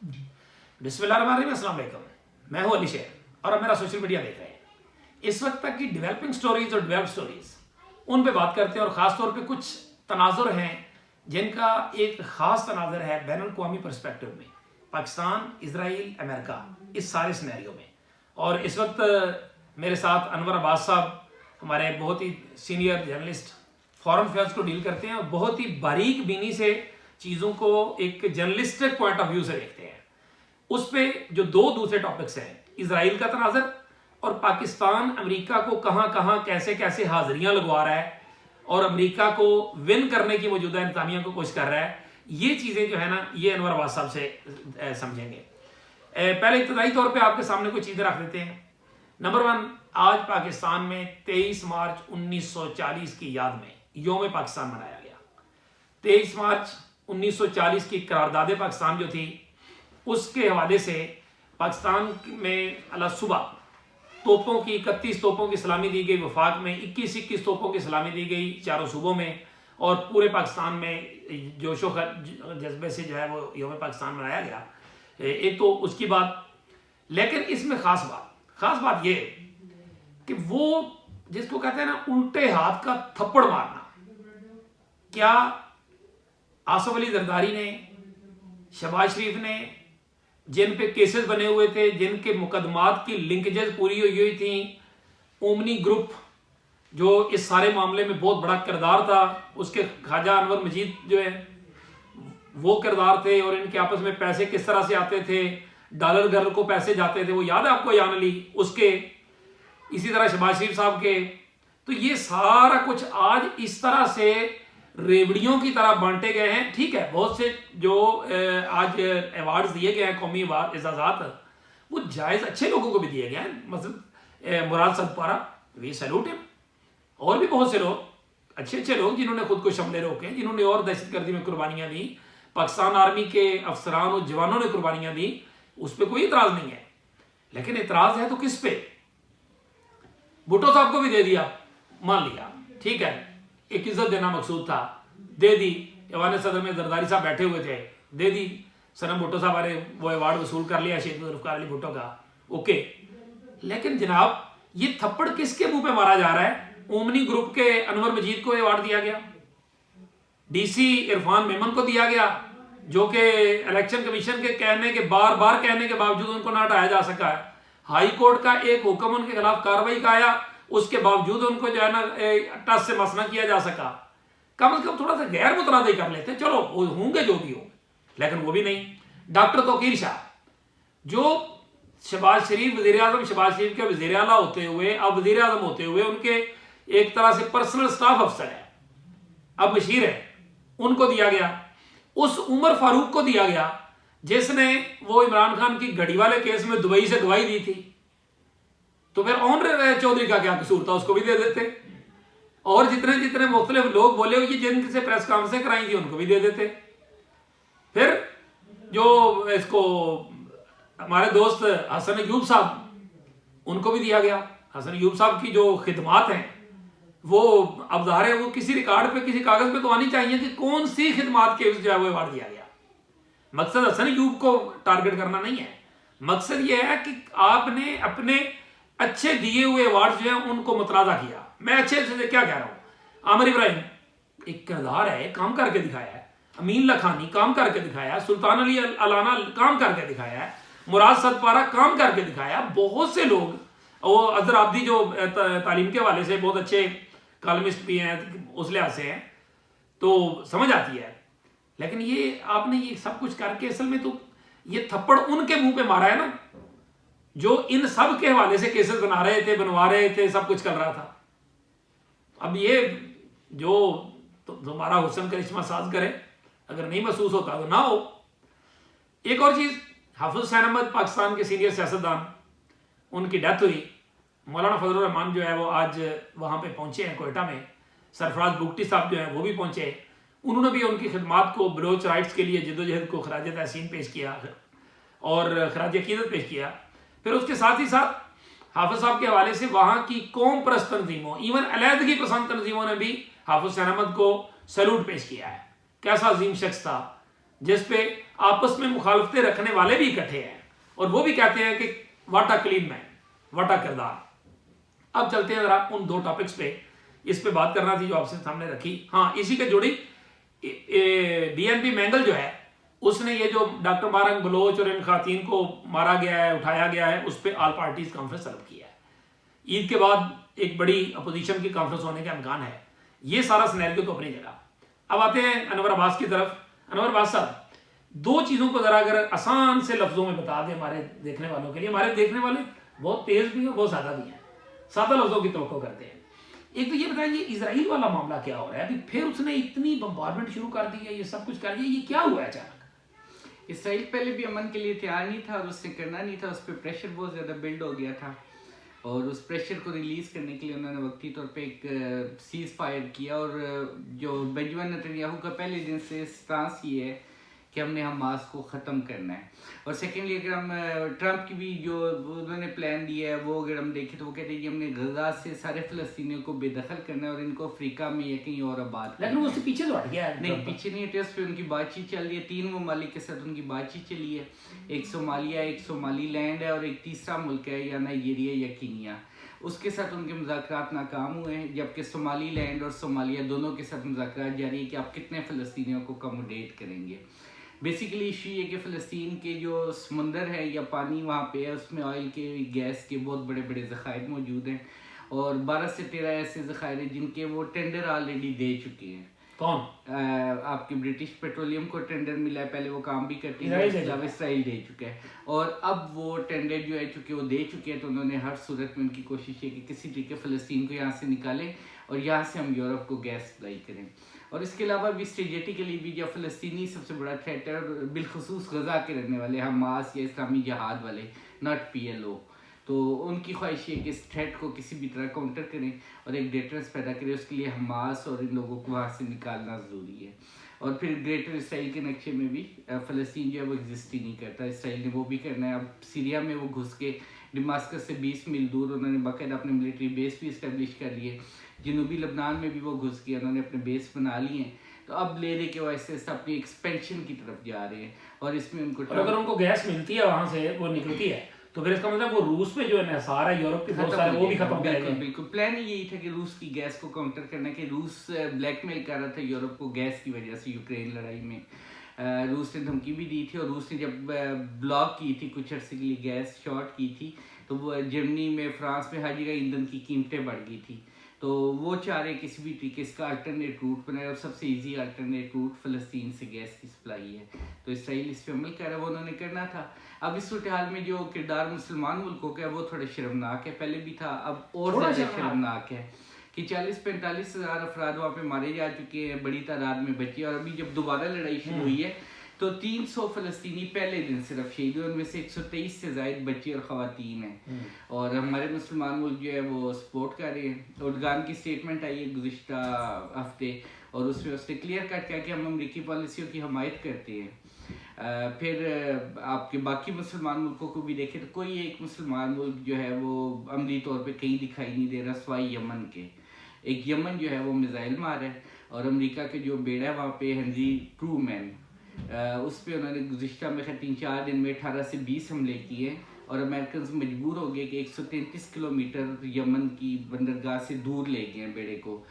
बिस्मिल्लाहिर्रहमानिर्रहीम, अस्सलाम वालेकुम। मैं हूं अली शेर और अब मेरा सोशल मीडिया देख रहे हैं। इस वक्त तक की डेवलपिंग स्टोरीज और डेवलप स्टोरीज उन पे बात करते हैं और ख़ास तौर पे कुछ तनाजुर हैं जिनका एक ख़ास तनाजुर है बैनुल अक़वामी पर्सपेक्टिव में, पाकिस्तान, इजराइल, अमेरिका, इस सारे सिनेरियो में। और इस वक्त मेरे साथ अनवर अब्बास साहब, हमारे बहुत ही सीनियर जर्नलिस्ट, फॉरेन अफेयर्स को डील करते हैं और बहुत ही बारीक बीनी से चीज़ों को एक जर्नलिस्टिक पॉइंट ऑफ व्यू से देखते हैं। उस पे जो दो दूसरे टॉपिक्स हैं, इजराइल का तनाज़र और पाकिस्तान अमेरिका को कहां कहां कैसे कैसे हाजिरियां लगवा रहा है और अमेरिका को विन करने की मौजूदा इंतजामिया को कोशिश कर रहा है। ये चीज़ें जो है ना, ये अनवर अब्बास साहब से समझेंगे। पहले इब्तदाई तौर पे आपके सामने कुछ चीज़ें रख देते हैं। नंबर 1, आज पाकिस्तान में 23 मार्च 1940 की याद में योम पाकिस्तान मनाया गया। 23 मार्च 1940 की करारदाद पाकिस्तान जो थी, उसके हवाले से पाकिस्तान में अला सुबह तोपों की 31 तोपों की सलामी दी गई। वफाक में 21 तोपों की सलामी दी गई चारों सूबों में, और पूरे पाकिस्तान में जोशो जज्बे से जो है वो योम पाकिस्तान मनाया गया। एक तो उसकी बात, लेकिन इसमें खास बात ये कि वो जिसको कहते हैं ना उल्टे हाथ का थप्पड़ मारना, क्या आसफ अली जरदारी ने, शहबाज शरीफ ने, जिन पे केसेस बने हुए थे, जिनके मुकदमात की लिंकेजेस पूरी हुई थी, ओमनी ग्रुप जो इस सारे मामले में बहुत बड़ा किरदार था, उसके ख्वाजा अनवर मजीद जो है वो किरदार थे, और इनके आपस में पैसे किस तरह से आते थे, डॉलर घर को पैसे जाते थे, वो याद है आपको, यान अली उसके, इसी तरह शहबाज शरीफ साहब के। तो ये सारा कुछ आज इस तरह से रेवड़ियों की तरह बांटे गए हैं। ठीक है, बहुत से जो आज अवार्ड्स दिए गए हैं, कौमी एजाजात, वो जायज़ अच्छे लोगों को भी दिए गए हैं। मतलब मुराद सदपारा, वी सैल्यूट हिम, और भी बहुत से लोग, अच्छे लोग जिन्होंने खुद को शमले रोके, जिन्होंने और दहशतगर्दी में कुर्बानियां दी, पाकिस्तान आर्मी के अफसरान और जवानों ने कुर्बानियां दी, उस पर कोई इतराज़ नहीं है। लेकिन इतराज़ है तो किस पे? भुट्टो साहब को भी दे दिया, मान लिया, ठीक है, एक इज्जत देना मकसूद था, दे दी। ऐवान सदर में जरदारी साहब बैठे हुए थे, दे दी। सनम भुट्टो साहब ने वो अवार्ड वसूल कर लिया शहीद जुल्फ़िकार अली भुट्टो का, ओके। लेकिन जनाब, ये थप्पड़ किसके मुंह पे मारा जा रहा है? ओमनी ग्रुप के अनवर मजीद को अवार्ड दिया गया, डीसी इरफान मेमन को दिया गया, जो कि इलेक्शन कमीशन के कहने के बार कहने के बावजूद उनको ना हटाया जा सका है। हाई कोर्ट का एक हुक्म उनके खिलाफ कार्रवाई का आया, उसके बावजूद उनको जो है ना टस से मस ना किया जा सका। कम से कम थोड़ा सा गैर मुतनाज़ी कर लेते, चलो वो होंगे जो भी हो, लेकिन वो भी नहीं। डॉक्टर तौकीर शाह, जो शहबाज शरीफ वज़ीर आज़म, शहबाज शरीफ के वज़ीर आला होते हुए, अब वज़ीर आज़म होते हुए उनके एक तरह से पर्सनल स्टाफ अफसर है, अब मशीर है, उनको दिया गया। उस उमर फारूक को दिया गया जिसने वो इमरान खान की घड़ी वाले केस में दुबई से गवाही दी थी। तो फिर ऑनर चौधरी का क्या कसूर था, उसको भी दे देते। और जितने मुख्तलिफ लोग बोले हुए जिनसे प्रेस कॉन्फ्रेंस कराई थी, उनको भी दे देते। फिर जो इसको हमारे दोस्त हसन अयूब साहब, उनको भी दिया गया। हसन अयूब साहब की जो खिदमात हैं वो अब ज़ाहिर है वो किसी रिकॉर्ड पे, किसी कागज़ पे तो आनी चाहिए कि कौन सी खिदमात के जो है वो अवार्ड दिया गया। मकसद हसन अयूब को टारगेट करना नहीं है, मकसद ये है कि आपने अपने अच्छे दिए हुए अवार्ड जो है उनको मुतराजा किया। मैं अच्छे से क्या कह रहा हूँ, आमिर इब्राहिम एक किरदार है, काम करके दिखाया है। अमीन लखानी काम करके दिखाया है। सुल्तान अली अलाना काम करके दिखाया है। मुराद सदपारा काम करके दिखाया। बहुत से लोग, वो अजहर आब्दी जो तालीम के हवाले से बहुत अच्छे कॉलमिस्ट भी हैं, उस लिहाज से हैं, तो समझ आती है। लेकिन ये आपने ये सब कुछ करके असल में तो ये थप्पड़ उनके मुंह पे मारा है ना, जो इन सब के हवाले से केसेस बना रहे थे, बनवा रहे थे, सब कुछ कर रहा था। अब ये जो तुम्हारा हुस्न करिश्मा साज करे, अगर नहीं महसूस होता तो ना हो। एक और चीज़, हाफिज हुसैन अहमद पाकिस्तान के सीनियर सियासतदान, उनकी डेथ हुई। मौलाना फजलुर रहमान जो है वो आज वहाँ पे पहुँचे हैं कोयटा में। सरफराज बुगटी साहब जो हैं वो भी पहुँचे। उन्होंने भी उनकी खिदमात को, बलोच राइट्स के लिए जद्दोजहद को खराज तहसीन पेश किया और खराज अकीदत पेश किया। फिर उसके साथ ही साथ हाफिज साहब के हवाले से वहाँ की कौम परस्त तंजीमों, इवन अलहदगी पसंद तंजीमों ने भी हाफिज हुसैन अहमद को सैल्यूट पेश किया है। कैसा अजीम शख्स था, जिस पे आपस में मुखालफतें रखने वाले भी इकट्ठे हैं और वो भी कहते हैं कि वाटा क्लीन मैन, वाटा किरदार। अब चलते हैं जरा उन दो टॉपिक्स पे, इस पे बात करना थी जो आपसे सामने रखी। हाँ, इसी के जुड़ी डीएनपी मैंगल जो है उसने ये जो डॉक्टर मारंग बलोच और इन खातन को मारा गया है, उठाया गया है, उस पर ऑल पार्टीज कॉन्फ्रेंस तलब किया है। ईद के बाद एक बड़ी अपोजिशन की कॉन्फ्रेंस होने का इम्कान है। ये सारा सिनेरियो तो अपनी जगह। अब आते हैं अनवर अब्बास की तरफ। अनवर अब्बास साहब, दो चीज़ों को ज़रा अगर आसान से लफ्ज़ों में बता दें हमारे देखने वालों के लिए। हमारे देखने वाले बहुत तेज़ भी हैं, बहुत ज़्यादा भी हैं, सादा लफ्ज़ों की तवक्को करते हैं। एक तो ये बताएंगे इजराइल वाला मामला क्या हो रहा है अभी, फिर उसने इतनी बम्बारमेंट शुरू कर दी है, ये सब कुछ कर दिया, ये क्या हुआ है अचानक? इसराइल पहले भी अमन के लिए तैयार नहीं था और उसने करना नहीं था, उस पर प्रेशर बहुत ज़्यादा बिल्ड हो गया था और उस प्रेशर को रिलीज़ करने के लिए उन्होंने वक्ती तौर पे एक सीज़ फायर किया। और जो बेंजामिन नेतन्याहू का पहले दिन से स्टांस ये है कि हमने हमास को ख़त्म करना है। और सेकेंडली अगर हम ट्रंप की भी जो उन्होंने प्लान दिया है वो अगर हम देखें तो वो कहते हैं कि हमने गजा से सारे फ़लस्तीनियों को बेदखल करना है और इनको अफ्रीका में या कहीं और आबाद करना है। लेकिन उससे पीछे तो हट गया है। नहीं, पीछे नहीं हटे, उस पर उनकी बातचीत चल रही है। 3 ममालिक के साथ उनकी बातचीत चली है, एक सोमालिया, एक सोमालीलैंड है और एक तीसरा मुल्क है या नाइजीरिया या कीनिया। उसके साथ उनके मुज़ाकरात नाकाम हुए हैं, जबकि सोमालीलैंड और सोमालिया दोनों के साथ मुज़ाकरात जारी है कि आप कितने फ़लस्तीनियों को अकोमोडेट करेंगे। बेसिकली इशू ये कि फ़लस्तीन के जो समुंदर है या पानी वहाँ पे है उसमें ऑयल के, गैस के बहुत बड़े बड़े ज़खायर मौजूद हैं और 12 से 13 ऐसे ज़खायर हैं जिनके वो टेंडर ऑलरेडी दे चुके हैं। कौन? आपकी ब्रिटिश पेट्रोलियम को टेंडर मिला है, पहले वो काम भी करती है, इसराइल दे चुका है और अब वो टेंडर जो है चूँकि वो दे चुके हैं तो उन्होंने हर सूरत में उनकी कोशिश है कि किसी तरीके फ़लस्तीन को यहाँ से निकालें और यहाँ से हम यूरोप को गैस सप्लाई करें। और इसके अलावा भी स्ट्रेटेजिकली भी जो फ़लस्तीनी सबसे बड़ा थ्रेट है, बिलखसूस गज़ा के रहने वाले हमास या इस्लामी जहाद वाले, नॉट PLO, तो उनकी ख्वाहिश है कि इस थ्रेट को किसी भी तरह काउंटर करें और एक डेटरेंस पैदा करें। उसके लिए हमास और इन लोगों को वहाँ से निकालना ज़रूरी है। और फिर ग्रेटर इसराइल के नक्शे में भी फ़लस्तीन जो है वो एग्जिस्ट ही नहीं करता, इसराइल ने वो भी करना है। अब सीरिया में वो घुस के दमास्कस से 20 मील दूर उन्होंने बाकायदा अपने मिलिट्री बेस भी इस्टेब्लिश कर लिए। जनूबी लबनान में भी वो घुस के उन्होंने अपने बेस बना लिए हैं। तो अब ले के वैसे अपनी एक्सपेंशन की तरफ जा रहे हैं और इसमें उनको अगर उनको गैस मिलती है वहाँ से, वो निकलती है, तो फिर इसका मतलब वो रूस में जो इन्हिसार है यूरोप के बहुत सारे वो भी खत्म करेंगे। बिल्कुल प्लान यही था कि रूस की गैस को काउंटर करना, कि रूस ब्लैकमेल कर रहा था यूरोप को गैस की वजह से यूक्रेन लड़ाई में। रूस ने धमकी भी दी थी और रूस ने जब ब्लॉक की थी कुछ अर्से के लिए गैस शॉर्ट की थी तो वो जर्मनी में, फ्रांस में हर जगह ईंधन की कीमतें बढ़ गई थी। तो वो चाह रहे किसी भी तरीके इसका अल्टरनेट रूट बनाए और सबसे इजी अल्टरनेट रूट फ़लस्तीन से गैस की सप्लाई है। तो इसराइल इस पर अमल कर रहा है, वो उन्होंने करना था। अब इस सूरत हाल में जो किरदार मुसलमान मुल्कों का है वो थोड़ा शर्मनाक है, पहले भी था, अब और ज़्यादा शर्मनाक है कि 40-45 हज़ार अफराद वहाँ पे मारे जा चुके हैं, बड़ी तादाद में बचे। और अभी जब दोबारा लड़ाई शुरू हुई है तो 300 फ़लस्तीनी पहले दिन सिर्फ शहीद हुए, उनमें से 123 से ज़ायद बच्चे और ख़वातीन हैं। और हमारे मुसलमान मुल्क जो है वो सपोर्ट कर रहे हैं। उर्दगान की स्टेटमेंट आई है गुज़िश्ता हफ्ते और उसमें उसने क्लियर कट किया कि हम अमरीकी पॉलिसियों की हमायत करते हैं। फिर आपके बाकी मुसलमान मुल्कों को भी देखें तो कोई एक मुसलमान मुल्क जो है वो अमली तौर पर कहीं दिखाई नहीं दे रहा, सवाई यमन के। एक यमन जो है वो मिज़ाइल मार है और अमेरिका के जो बेड़ा है वहाँ पे हेनरी ट्रूमैन, उस पर उन्होंने गुज़िश्ता में 3-4 दिन में 18 से 20 हमले किए और अमेरिकन मजबूर हो गए कि 133 किलोमीटर यमन की बंदरगाह से दूर ले गए बेड़े को।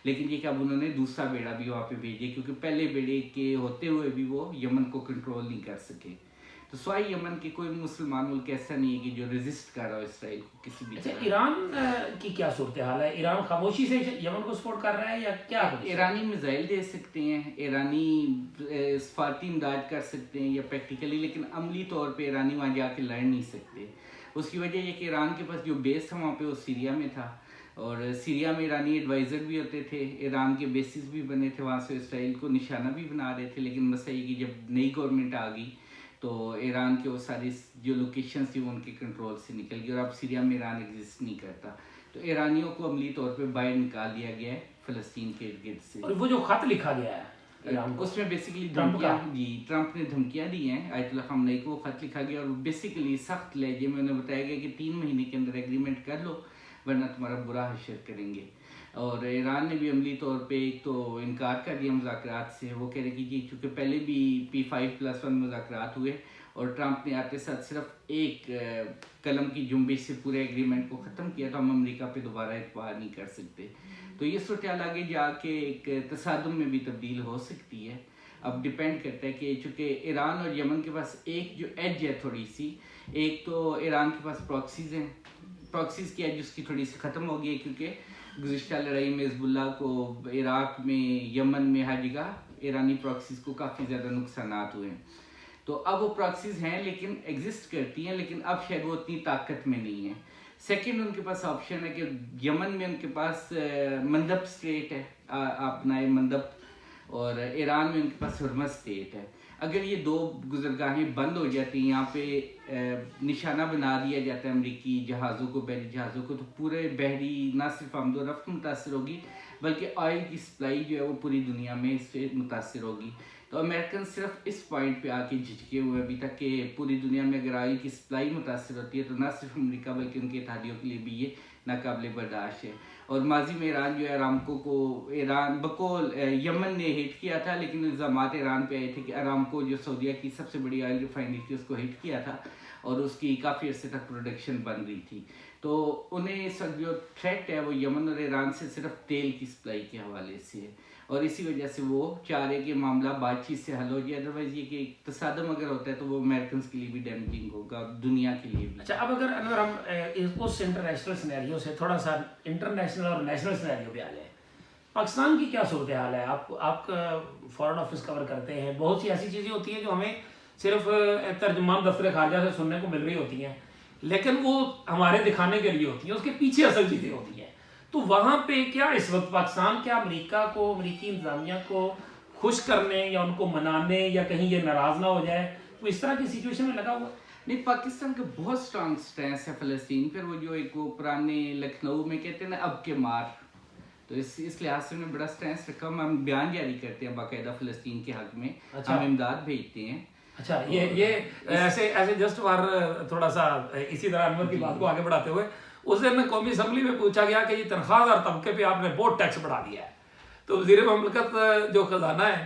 लेकिन ये कि अब उन्होंने दूसरा बेड़ा भी वहाँ पे भेजे क्योंकि पहले बेड़े के होते हुए भी वो यमन को कंट्रोल नहीं कर सके। तो स्वाई यमन के कोई मुसलमान मुल्क ऐसा नहीं है कि जो रेजिस्ट कर रहा हो इसराइल को किसी भी तरह। ईरान की क्या सूरत हाल है? ईरान खामोशी से यमन को सपोर्ट कर रहा है या क्या? ईरानी मिसाइल दे सकते हैं, ईरानी सफारती इमदाद कर सकते हैं या प्रैक्टिकली, लेकिन अमली तौर पे ईरानी वहाँ जाके लड़ नहीं सकते। उसकी वजह यह कि ईरान के पास जो बेस था वहाँ पे वो सीरिया में था और सीरिया में ईरानी एडवाइज़र भी होते थे, ईरान के बेसिस भी बने थे, वहाँ से इसराइल को निशाना भी बना रहे थे। लेकिन मसला ये कि जब नई गवर्नमेंट आ गई तो ईरान के वो सारी जो लोकेशन थी वो उनके कंट्रोल से निकल गई और अब सीरिया में ईरान एग्जिस्ट नहीं करता। तो ईरानियों को अमली तौर पे बाहर निकाल दिया गया है फ़लस्तीन के इर्द गिर्द से। और वो जो खत लिखा गया है ईरान को, उसमें बेसिकली धमकियाँ, जी ट्रंप ने धमकियाँ दी हैं आयतुल्लाह ख़ामेनी को। वो खत लिखा गया और बेसिकली सख्त लहजे में उन्हें बताया गया कि 3 महीने के अंदर एग्रीमेंट कर लो वरना तुम्हारा बुरा हशर करेंगे। और ईरान ने भी अमली तौर पे एक तो इनकार कर दिया मुज़ाकरात से। वो कह रहे कि जी चूँकि पहले भी P5+1 मुज़ाकरात हुए और ट्रंप ने आते साथ सिर्फ एक कलम की जुम्बिश से पूरे एग्रीमेंट को ख़त्म किया, तो हम अमेरिका पे दोबारा एतबार नहीं कर सकते। तो ये सूरत आगे जाके एक तसादुम में भी तब्दील हो सकती है। अब डिपेंड करता है कि चूँकि ईरान और यमन के पास एक जो एज है थोड़ी सी, एक तो ईरान के पास प्रॉक्सीज़ हैं, प्रॉक्सीज़ की एज उसकी थोड़ी सी ख़त्म हो गई है, क्योंकि गुज़िश्ता लड़ाई में हिज़्बुल्लाह को इराक़ में, यमन में, हर जगह ईरानी प्रॉक्सीज़ को काफ़ी ज़्यादा नुकसानात हुए हैं। तो अब वो प्रॉक्सीज़ हैं लेकिन एग्जिस्ट करती हैं, लेकिन अब शायद वो उतनी ताकत में नहीं है। सेकंड, उनके पास ऑप्शन है कि यमन में उनके पास मंदब स्टेट है, अपना मंदब, और ईरान में उनके पास हुर्मस स्टेट है। अगर ये दो गुजरगाहें बंद हो जाती हैं, यहाँ पे निशाना बना दिया जाता है अमरीकी जहाज़ों को, बहरी जहाज़ों को, तो पूरे बहरी ना सिर्फ आमदोरफ्त मुतासर होगी बल्कि ऑयल की सप्लाई जो है वो पूरी दुनिया में इससे मुतासर होगी। तो अमेरिकन सिर्फ इस पॉइंट पे आके झिझके हुए अभी तक कि पूरी दुनिया में अगर ऑयल की सप्लाई मुतासर होती है तो ना सिर्फ अमेरिका बल्कि उनके इत्तेहादियों के लिए भी ये नाकाबिले बर्दाश्त है। और माजी में ईरान जो है अरामको को, ईरान बकौल यमन ने हिट किया था, लेकिन इल्ज़ामात ईरान पे आए थे कि अरामको जो सऊदीया की सबसे बड़ी ऑयल रिफाइनरी थी उसको हिट किया था और उसकी काफ़ी अर्से तक प्रोडक्शन बन रही थी। तो उन्हें इस वक्त जो थ्रेट है वो यमन और ईरान से सिर्फ तेल की सप्लाई के हवाले से है, और इसी वजह से वो चाह रहे कि मामला बातचीत से हल हो जाए। अदरवाइज ये कि तसादम अगर होता है तो वो अमेरिकन के लिए भी डैमेजिंग होगा, दुनिया के लिए भी। अच्छा, अब अगर हम उस इंटरनेशनल सिनेरियो से थोड़ा सा इंटरनेशनल और नेशनल सिनेरियो पे आ जाए, पाकिस्तान की क्या सूरत हाल है? आप फॉरेन ऑफिस कवर करते हैं, बहुत सी ऐसी चीज़ें होती हैं जो हमें सिर्फ तर्जुमान दफ्तर खारजा से सुनने को मिल रही होती हैं, लेकिन वो हमारे दिखाने के लिए होती हैं, उसके पीछे असल चीज़ें होती हैं। तो वहाँ पे क्या इस वक्त पाकिस्तान क्या अमेरिका को, अमेरिकी इंतजामिया को खुश करने या उनको मनाने या कहीं ये नाराज़ ना हो जाए, वो इस तरह की सिचुएशन में लगा हुआ? नहीं, पाकिस्तान का बहुत स्ट्रांग स्टैंस है फ़लस्तीन पर। वो जो एक वो पुराने लखनऊ में कहते हैं ना अब के मार, तो इस लिहाज से उन्होंने बड़ा स्टैंस रखा। हम बयान जारी करते हैं बाकायदा फ़लस्तीन के हक में। अच्छा। हम इमदाद भेजते हैं। अच्छा, ये ऐसे जस्ट बार थोड़ा सा इसी तरह अनवर की बात को आगे बढ़ाते हुए, उस दिन कौमी असम्बली में पूछा गया कि ये तनख्वाहदार तबके पे आपने बहुत टैक्स बढ़ा दिया है, तो वज़ीर ममलकत जो खजाना है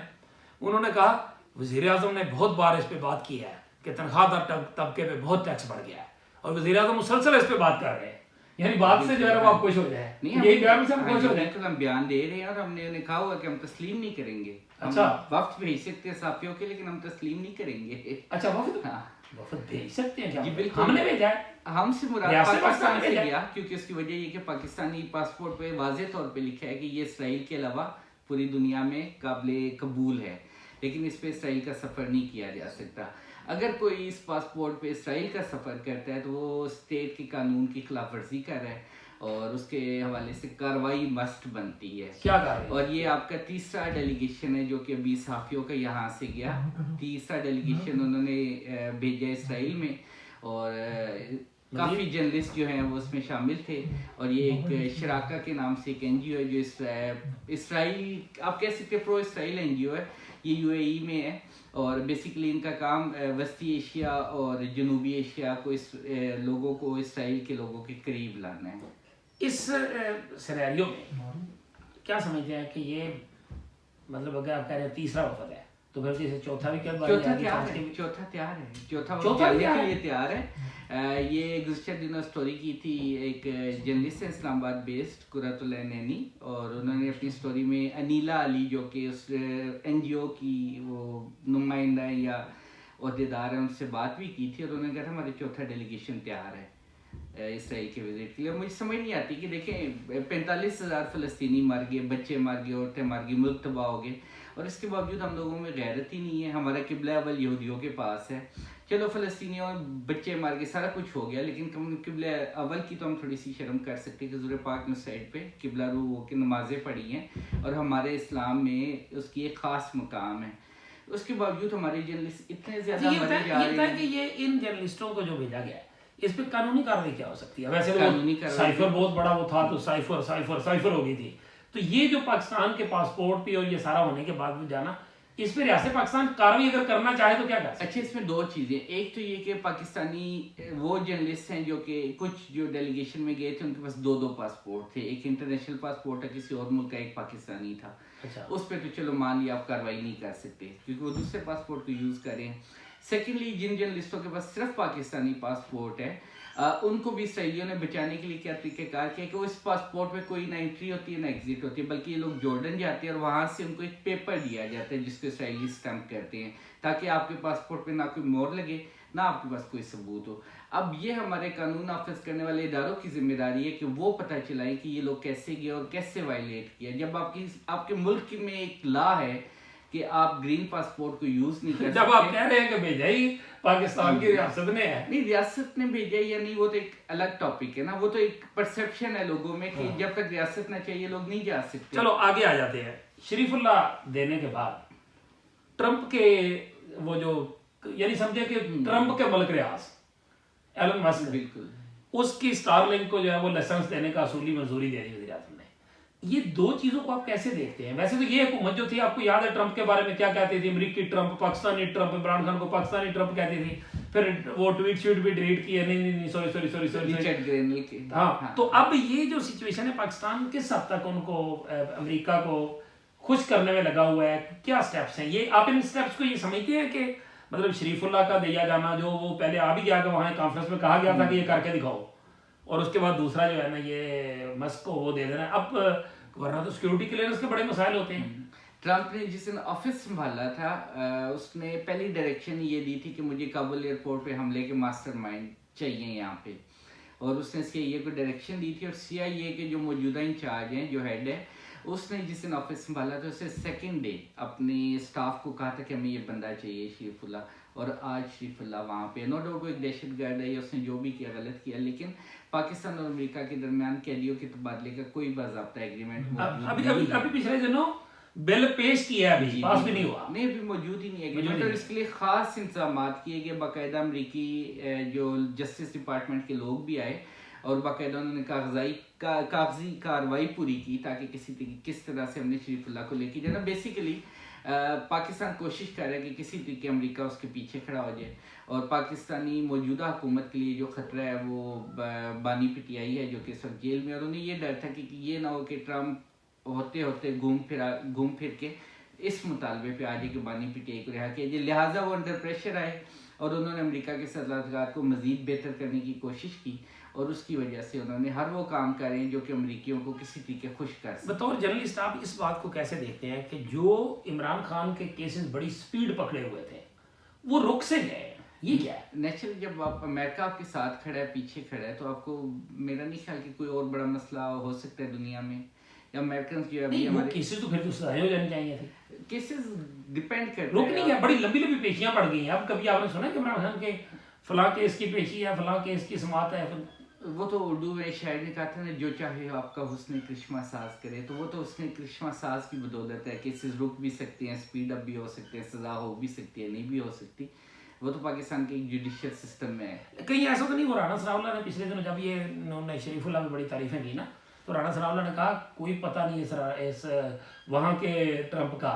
उन्होंने कहा वज़ीर आज़म ने बहुत बार इस पे बात की है कि तनख्वाहदार तबके पे बहुत टैक्स बढ़ गया है, और वज़ीर आज़म मुसलसल इस पे बात कर रहे हैं, यानी बात से जो है वो आप खुश हो जाए। यही बयान से हम खुश हो जाए। तो हम बयान दे रहे हैं और हमने उन्हें कहा हुआ कि हम तस्लीम नहीं करेंगे। अच्छा, वक्त भेज सकते हैं साफियों के, लेकिन हम तस्लीम नहीं करेंगे। अच्छा, वक्त भेज सकते हैं क्या? हमने भेजा है, हमसे मुराद पाकिस्तान से गया, क्योंकि उसकी वजह ये कि पाकिस्तानी पासपोर्ट पे वाज़ेह तौर पे लिखा है कि ये इसराइल के अलावा पूरी दुनिया में काबिल कबूल है, लेकिन इस पे इसराइल का सफ़र नहीं किया जा सकता। अगर कोई इस पासपोर्ट पे इसराइल का सफ़र करता है तो वो स्टेट के कानून की खिलाफ वर्जी कर रहा है और उसके हवाले से कार्रवाई मस्ट बनती है। क्या कार्रवाई? और ये आपका तीसरा डेलीगेशन है जो कि अभी सहाफ़ियों का यहाँ से गया। तीसरा डेलीगेशन उन्होंने भेजा इसराइल में, और काफ़ी जर्नलिस्ट जो हैं वो उसमें शामिल थे। और ये एक शराका के नाम से एक NGO है जो इसराइल, आप कह सकते प्रो इसराइल NGO है, ये UAE में है, और बेसिकली इनका काम वस्ती एशिया और जनूबी एशिया को, इस लोगों को इसराइल के लोगों के करीब लाना है। इस सिनेरियो में क्या समझते हैं कि ये मतलब अगर आप कह रहे हैं तीसरा वफद है तो फिर जैसे चौथा भी क्या? चौथा तैयार है, चौथा के लिए तैयार है। ये गुज़श्ता दिनों स्टोरी की थी एक जर्नलिस्ट है इस्लामाबाद बेस्ड कुरतुल नैनी, और उन्होंने अपनी स्टोरी में अनीला अली जो कि उस NGO की वो नुमाइंदा या अहदेदार है उनसे बात भी की थी, और उन्होंने कहा हमारे चौथा डेलीगेशन तैयार है इसराइल के विजिट के लिए। मुझे समझ नहीं आती कि देखें 45,000 फ़लस्तीनी मर गए, बच्चे मर गए, औरतें मर गई, मुल्क तबाह हो गए, और इसके बावजूद हम लोगों में गैरत ही नहीं है। हमारा किबला अव्वल यहूदियों के पास है। चलो फ़लस्तीनियों बच्चे मार गए, सारा कुछ हो गया, लेकिन किबला अव्वल की तो हम थोड़ी सी शर्म कर सकते हैं कि ज़ुर पाक में साइड पे किबला रू हो के नमाज़ें पढ़ी हैं और हमारे इस्लाम में उसकी एक ख़ास मुकाम है। उसके बावजूद हमारे जर्नलिस्ट इतने ज़्यादा मरे जा रहे हैं कि ये इन जर्नलिस्टों को जो भेजा गया है इस पे कानूनी कार्रवाई क्या हो सकती है? वैसे कानूनी साइफर बहुत बड़ा वो था, तो साइफर हो गई थी, तो ये जो पाकिस्तान के पासपोर्ट पे और ये सारा होने के बाद में जाना इस पे रियासत पाकिस्तान कार्रवाई अगर करना चाहे तो क्या कर सकते? अच्छा, इसमें दो चीजें, एक तो ये कि पाकिस्तानी वो जर्नलिस्ट हैं जो कि कुछ जो डेलीगेशन में गए थे उनके पास दो दो पासपोर्ट थे, एक इंटरनेशनल पासपोर्ट है किसी और मुल्क का, एक पाकिस्तानी था। अच्छा। उस पर तो चलो मान लिया आप कार्रवाई नहीं कर सकते क्योंकि वो दूसरे पासपोर्ट को यूज कर रहे हैं। सेकेंडली, जिन जर्नलिस्टों के पास सिर्फ पाकिस्तानी पासपोर्ट है उनको भी इसराइलियों ने बचाने के लिए क्या तरीकेकार किया कि वो इस पासपोर्ट में कोई ना एंट्री होती है ना एग्जिट होती है, बल्कि ये लोग जॉर्डन जाते हैं और वहां से उनको एक पेपर दिया जाता है जिसको इसराइली स्टैंप करते हैं, ताकि आपके पासपोर्ट पे ना कोई मोहर लगे ना आपके पास कोई सबूत हो। अब ये हमारे कानून नाफिज करने वाले इदारों की जिम्मेदारी है कि वो पता चलाएं कि ये लोग कैसे गए और कैसे वायलेट किया। जब आपके मुल्क में एक लॉ है कि आप ग्रीन पासपोर्ट को यूज नहीं कर जब आप कह रहे हैं कि भेजा ही पाकिस्तान की रियासत ने है, नहीं, रियासत ने भेजा या नहीं वो तो एक अलग टॉपिक है ना, वो तो एक परसेप्शन है लोगों में कि जब तक रियासत ना चाहिए लोग नहीं जा सकते। चलो आगे आ जाते हैं। शरीफुल्लाह देने के बाद ट्रंप के वो जो यानी समझे कि ट्रंप के मुल्क रियाज एलन मस्क, बिल्कुल, उसकी स्टारलिंक को जो है वो लाइसेंस देने का असूली मंजूरी दे दी वज़ीर आज़म ने। ये दो चीजों को आप कैसे देखते हैं? वैसे तो ये हुकूमत जो थी, आपको याद है ट्रंप के बारे में क्या कहती थी? अमेरिकी ट्रंप, पाकिस्तानी ट्रंप, इमरान खान को पाकिस्तानी ट्रंप कहती थी, फिर वो ट्वीट शीट भी डिलीट किए, नहीं सॉरी। रिचर्ड ग्रेनल के। हाँ, तो अब ये जो सिचुएशन है पाकिस्तान किस हद तक उनको अमेरिका को खुश करने में लगा हुआ है? क्या स्टेप्स हैं ये? आप इन स्टेप्स को ये समझते हैं कि मतलब शरीफुल्लाह का दिया जाना, जो वो पहले आ भी गया कि वहाँ कॉन्फ्रेंस में कहा गया था कि ये करके दिखाओ, और उसके बाद दूसरा जो है ना ये मस्क को वो दे देना, अब वरना तो सिक्योरिटी क्लियरेंस के बड़े मसाइल होते हैं। ट्रंप ने जिस दिन ऑफिस संभाला था उसने पहली डायरेक्शन ये दी थी कि मुझे काबुल एयरपोर्ट पे हमले के मास्टरमाइंड चाहिए यहाँ पे, और उसने CIA को डायरेक्शन दी थी, और CIA के जो मौजूदा इंचार्ज हैं, जो हेड है, उसने जिस दिन ऑफिस संभाला था उससे सेकेंड डे अपने स्टाफ को कहा था कि हमें ये बंदा चाहिए शरीफुल्लाह, और आज शरीफुल्लाह वहाँ पे, नो डाउट वो एक दहशतगर्द है या उसने जो भी किया गलत किया, लेकिन पाकिस्तान और अमेरिका के दरमियान कैदियों के तबादले का कोई बाज़ाब्ता एग्रीमेंट अभी पिछले दिनों बिल पेश किया है, अभी पास भी नहीं हुआ, नहीं अभी मौजूद ही नहीं है एग्रीमेंट, और इसके लिए खास इंतजाम किए गए। बाकायदा अमरीकी जो जस्टिस डिपार्टमेंट के लोग भी आए और बाकायदा उन्होंने कागजी कार्रवाई पूरी की ताकि किस तरह से हमने शरीफुल्लाह को लेके जाना। बेसिकली पाकिस्तान कोशिश कर रहा है कि किसी तरीके अमेरिका उसके पीछे खड़ा हो जाए, और पाकिस्तानी मौजूदा हुकूमत के लिए जो खतरा है वो बानी पीटीआई है जो कि इस वक्त जेल में, और उन्हें ये डर था कि ये ना हो कि ट्रंप होते होते घूम फिर के इस मुतालबे पे आ जाए कि बानी पीटीआई को रिहा किया जाए, लिहाजा वो अंडर प्रेशर आए और उन्होंने अमेरिका के सलाहकार को मजीद बेहतर करने की कोशिश की, और उसकी वजह से उन्होंने हर वो काम करे जो कि अमेरिकियों को किसी तरीके खुश कर सके। बतौर जर्नलिस्ट आप इस बात को कैसे देखते हैं कि जो इमरान खान के केसेस बड़ी स्पीड पकड़े हुए थे वो रुक से गए, ये क्या है? नेचुरली जब आप अमेरिका आपके साथ खड़ा है, पीछे खड़ा है, तो आपको मेरा नहीं ख्याल कि कोई और बड़ा मसला हो सकता है दुनिया में, या अमेरिकन जो अभी हमारे केसेस तो फिर तो सही हो जाने चाहिए थे। केसेस डिपेंड करते हैं, रुक नहीं गया, बड़ी लंबी लंबी पेशियां पड़ गई हैं। अब कभी आपने सुना कि इमरान खान के फलां केस की पेशी है, फलां केस की समाअत है? वो तो उर्दू में शायर ने कहा था ना, जो चाहे आपका हुस्न करिश्मा साज करे, तो वो तो उसने करिश्मा साज की बदौलत है। केसेस रुक भी सकते हैं, स्पीड अप भी हो सकते हैं, सजा हो भी सकती है, नहीं भी हो सकती, वो तो पाकिस्तान के जुडिशियल सिस्टम में है। कहीं ऐसा तो नहीं हो? राना सनाउल्लाह ने पिछले दिनों जब ये उन्होंने शरीफुल्लाह में बड़ी तारीफें की ना, तो राना सनाउल्लाह ने कहा कोई पता नहीं इस वहाँ के ट्रंप का,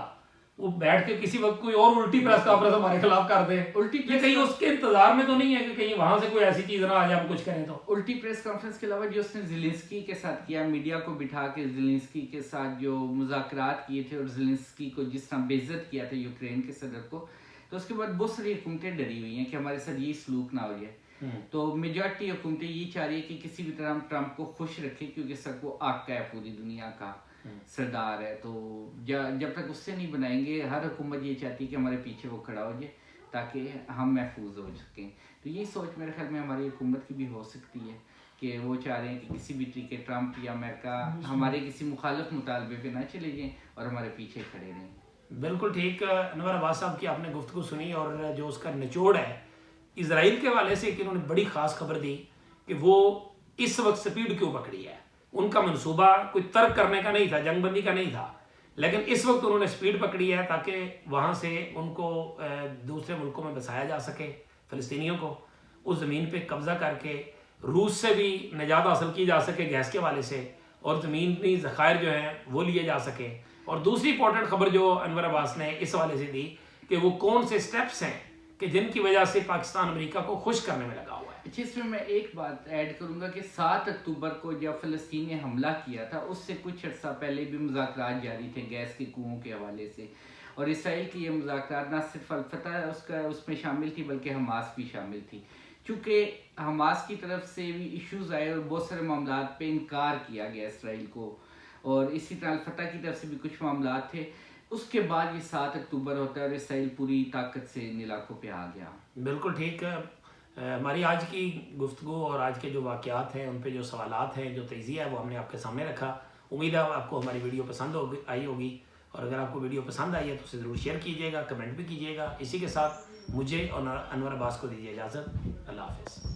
वो बैठ के किसी वक्त कोई और उल्टी प्रेस कॉन्फ्रेंस हमारे खिलाफ कर दे, उल्टी कहीं उसके इंतजार में तो नहीं है कि कहीं वहां से कोई ऐसी चीज ना आ जाए हम कुछ करें तो। उल्टी प्रेस कॉन्फ्रेंस के अलावा जो उसने ज़ेलेंस्की के साथ किया, मीडिया को बिठा के ज़ेलेंस्की के साथ जो मुज़ाकरात किए थे और ज़ेलेंस्की को जिस तरह बेइज्जत किया था यूक्रेन के सदर को, तो उसके बाद बहुत सारी हुकूमतें डरी हुई हैं कि हमारे साथ ये सलूक ना हो जाए। तो मेजॉरिटी हुकूमतें ये चाह रही है कि किसी भी तरह हम ट्रंप को खुश रखें, क्योंकि सर वो आका है, पूरी दुनिया का सरदार है, तो जब तक उससे नहीं बनाएंगे, हर हुकूमत ये चाहती है कि हमारे पीछे वो खड़ा हो जाए ताकि हम महफूज हो सकें। तो ये सोच मेरे ख्याल में हमारी हुकूमत की भी हो सकती है कि वो चाह रहे हैं कि किसी भी तरीके ट्रंप या अमेरिका हमारे किसी मुखालिफ मुतालबे पे ना चले जाएं और हमारे पीछे खड़े रहें। बिल्कुल ठीक अनवर अब्बास साहब की आपने गुफ्तगू सुनी, और जो उसका निचोड़ है इजराइल के हवाले से कि उन्होंने बड़ी खास खबर दी कि वो इस वक्त स्पीड क्यों पकड़ी है। उनका मंसूबा कोई तर्क करने का नहीं था, जंगबंदी का नहीं था, लेकिन इस वक्त उन्होंने स्पीड पकड़ी है ताकि वहाँ से उनको दूसरे मुल्कों में बसाया जा सके, फ़लस्तीनियों को उस ज़मीन पे कब्ज़ा करके रूस से भी निजात हासिल की जा सके गैस के हवाले से, और ज़मीनी ज़खायर जो हैं वो लिए जा सके, और दूसरी इंपॉर्टेंट खबर जो अनवर अब्बास ने इस हवाले से दी कि वो कौन से स्टेप्स हैं कि जिनकी वजह से पाकिस्तान अमेरिका को खुश करने में लगा हुआ है। अच्छा, इसमें मैं एक बात ऐड करूंगा कि 7 अक्टूबर को जब फ़लस्तीन ने हमला किया था उससे कुछ अर्सा पहले भी मुज़ाकरात जारी थे गैस के कुओं के हवाले से, और इसराइल की ये मुज़ाकरात ना सिर्फ अल-फतह उसमें शामिल थी बल्कि हमास भी शामिल थी। चूँकि हमास की तरफ से भी इश्यूज़ आए और बहुत सारे मामलात पे इनकार किया गया इसराइल को, और इसी तरह अल-फतह की तरफ से भी कुछ मामलात थे। उसके बाद ये 7 अक्टूबर होता है और इसराइल पूरी ताकत से इन इलाकों पे आ गया। बिल्कुल ठीक है। हमारी आज की गुफ्तगू और आज के जो वाक़यात हैं उन पे जो सवालात हैं, जो तज़िया है, वो हमने आपके सामने रखा। उम्मीद है आपको हमारी वीडियो पसंद आई होगी, और अगर आपको वीडियो पसंद आई है तो उसे ज़रूर शेयर कीजिएगा, कमेंट भी कीजिएगा। इसी के साथ मुझे और अनवर अब्बास को दीजिए इजाज़त। अल्लाह हाफ़िज़।